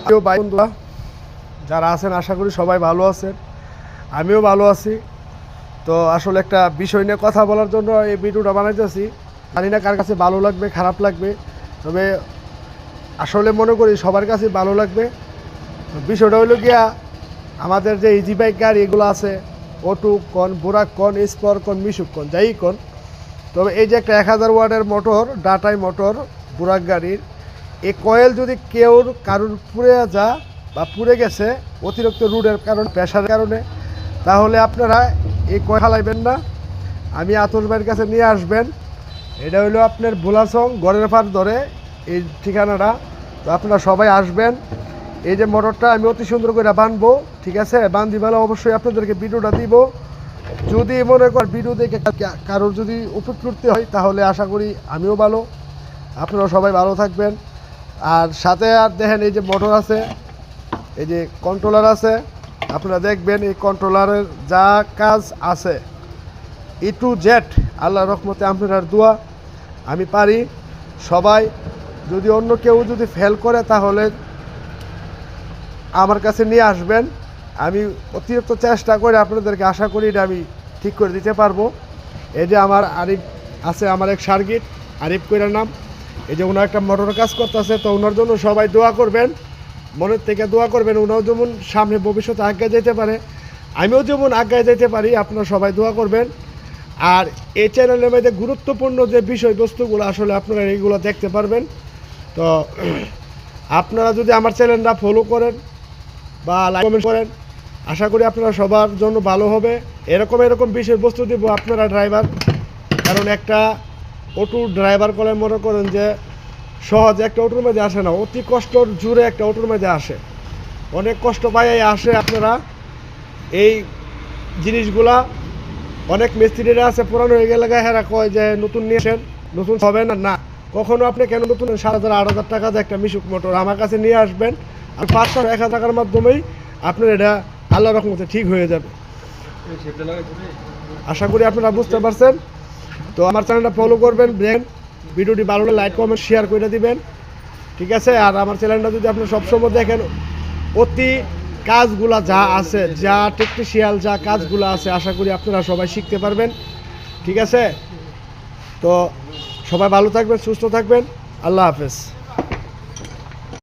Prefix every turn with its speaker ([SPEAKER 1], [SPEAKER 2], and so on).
[SPEAKER 1] ভাই বন্ধুরা যারা আছেন আশা করি সবাই ভালো আছেন, আমিও ভালো আছি। তো আসলে একটা বিষয় নিয়ে কথা বলার জন্য এই ভিডিওটা বানাইতেছি। জানি না কার কাছে ভালো লাগবে খারাপ লাগবে, তবে আসলে মনে করি সবার কাছে ভালো লাগবে। বিষয়টা হলো গিয়া আমাদের যে ইজি বাইক গাড়ি এগুলো আছে, অটো কন, বুরাক কন, স্পর কন, মিশুক কন, যাই কন, তবে এই যে একটা 1000 ওয়াটের মোটর, ডাটাই মোটর বুরাক গাড়ির, এই কয়েল যদি কারোর পুড়ে যা বা পুড়ে গেছে অতিরিক্ত রোডের কারণে, প্রেশারের কারণে, তাহলে আপনারা এই কয়েল হালাইবেন না। আমি আতর ভাইয়ের কাছে নিয়ে আসবেন। এটা হলো আপনার ভোলাসং গড়ের পার ধরে এই ঠিকানাটা। তো আপনারা সবাই আসবেন। এই যে মোটরটা আমি অতি সুন্দর করে বানবো, ঠিক আছে? বান্দিবেলা অবশ্যই আপনাদেরকে ভিডিওটা দিব। যদি মনে কর ভিডিও দেখে কারোর যদি উপকৃত হয় তাহলে আশা করি আমিও ভালো, আপনারা সবাই ভালো থাকবেন। আর সাথে আর দেখেন এই যে মোটর আছে, এই যে কন্ট্রোলার আছে, আপনারা দেখবেন এই কন্ট্রোলারের যা কাজ আছে A to Z আল্লাহর রহমতে আপনার দোয়া আমি পারি। সবাই যদি অন্য কেউ যদি ফেল করে তাহলে আমার কাছে নিয়ে আসবেন। আমি অতিরিক্ত চেষ্টা করে আপনাদেরকে আশা করি এটা আমি ঠিক করে দিতে পারবো। এই যে আমার আরিফ আছে, আমার এক সার্কিট আরিফ কইরার নাম, এই যে ওনার একটা মোটর কাজ করতেছে। তো ওনার জন্য সবাই দোয়া করবেন, মনের থেকে দোয়া করবেন। ওনাও যেমন সামনে ভবিষ্যতে আগায় যেতে পারে, আমিও যেমন আগায় যেতে পারি, আপনারা সবাই দোয়া করবেন। আর এই চ্যানেলের মধ্যে গুরুত্বপূর্ণ যে বিষয়বস্তুগুলো আসলে আপনারা এইগুলো দেখতে পারবেন। তো আপনারা যদি আমার চ্যানেলটা ফলো করেন বা লাইক কমেন্ট করেন, আশা করি আপনারা সবার জন্য ভালো হবে। এরকম বিষয়বস্তু দিব আপনারা ড্রাইভার, কারণ একটা অটো ড্রাইভার করে মনে করেন যে সহজে একটা অটোর মধ্যে আসে না, অতি কষ্টর জুড়ে একটা অটোর মধ্যে আসে, অনেক কষ্ট পাই আসে। আপনারা এই জিনিসগুলা অনেক মিস্ত্রিরা আছে পুরানো হয়ে গেলে হেরা কয় যে নতুন নিয়ে আসেন, নতুন হবে না। না, কখনো আপনি কেন নতুন 7,000 8,000 টাকা দিয়ে একটা মিশুক মোটর আমার কাছে নিয়ে আসবেন, আর 500-1000 টাকার মাধ্যমেই আপনার এটা আল্লাহর রহমতে ঠিক হয়ে যাবে। আশা করি আপনারা বুঝতে পারছেন। তো আমার চ্যানেলটা ফলো করবেন, ভিডিওটি ভালো হলে লাইক কমেন্ট শেয়ার করে দিবেন, ঠিক আছে? আর আমার চ্যানেলটা যদি আপনি সবসময় দেখেন, অতি কাজগুলা যা আছে, যা টেকনিশিয়াল যা কাজগুলো আছে, আশা করি আপনারা সবাই শিখতে পারবেন, ঠিক আছে? তো সবাই ভালো থাকবেন, সুস্থ থাকবেন, আল্লাহ হাফেজ।